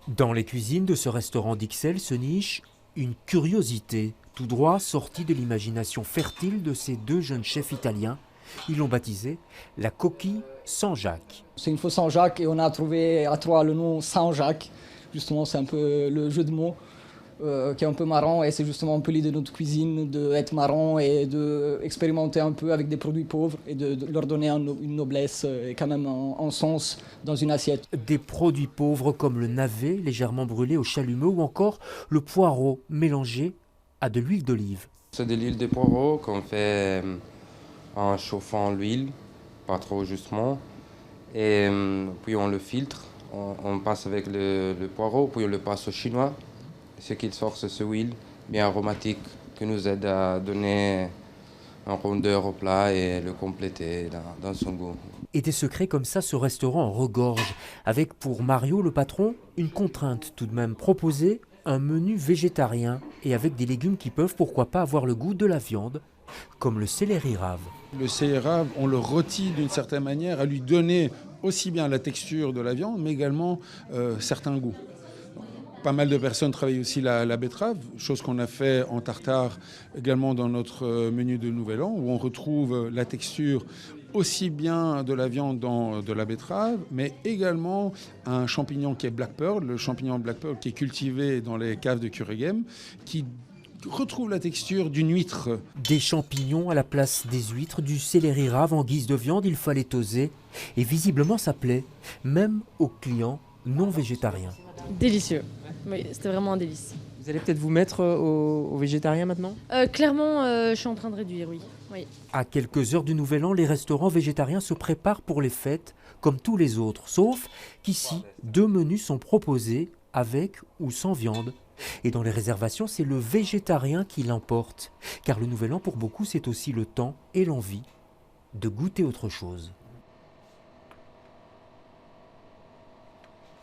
Dans les cuisines de ce restaurant d'Ixelles se niche une curiosité, tout droit sortie de l'imagination fertile de ces deux jeunes chefs italiens. Ils l'ont baptisé la coquille Saint-Jacques. C'est une fausse Saint-Jacques et on a trouvé à trois le nom Saint-Jacques. Justement, c'est un peu le jeu de mots qui est un peu marrant et c'est justement un peu l'idée de notre cuisine, d'être marrant et d'expérimenter un peu avec des produits pauvres et de leur donner une noblesse et quand même un sens dans une assiette. Des produits pauvres comme le navet légèrement brûlé au chalumeau ou encore le poireau mélangé à de l'huile d'olive. C'est de l'huile de poireau qu'on fait en chauffant l'huile, pas trop justement, et puis on le filtre, on passe avec le poireau, puis on le passe au chinois. Ce qu'il sort, c'est cette huile bien aromatique qui nous aide à donner une rondeur au plat et le compléter dans son goût. Et des secrets comme ça, ce restaurant regorge, avec pour Mario, le patron, une contrainte tout de même, proposer un menu végétarien et avec des légumes qui peuvent, pourquoi pas, avoir le goût de la viande, comme le céleri rave. Le céleri rave, on le rôtit d'une certaine manière à lui donner aussi bien la texture de la viande, mais également certains goûts. Pas mal de personnes travaillent aussi la betterave, chose qu'on a fait en tartare également dans notre menu de Nouvel An, où on retrouve la texture aussi bien de la viande dans de la betterave, mais également un champignon qui est Black Pearl, le champignon Black Pearl qui est cultivé dans les caves de Kuregem, qui retrouve la texture d'une huître. Des champignons à la place des huîtres, du céleri rave en guise de viande, il fallait oser. Et visiblement ça plaît, même aux clients non végétariens. Délicieux. Oui, c'était vraiment un délice. Vous allez peut-être vous mettre aux végétariens maintenant ? Clairement, je suis en train de réduire, oui. À quelques heures du Nouvel An, les restaurants végétariens se préparent pour les fêtes, comme tous les autres, sauf qu'ici, deux menus sont proposés avec ou sans viande. Et dans les réservations, c'est le végétarien qui l'emporte. Car le Nouvel An, pour beaucoup, c'est aussi le temps et l'envie de goûter autre chose.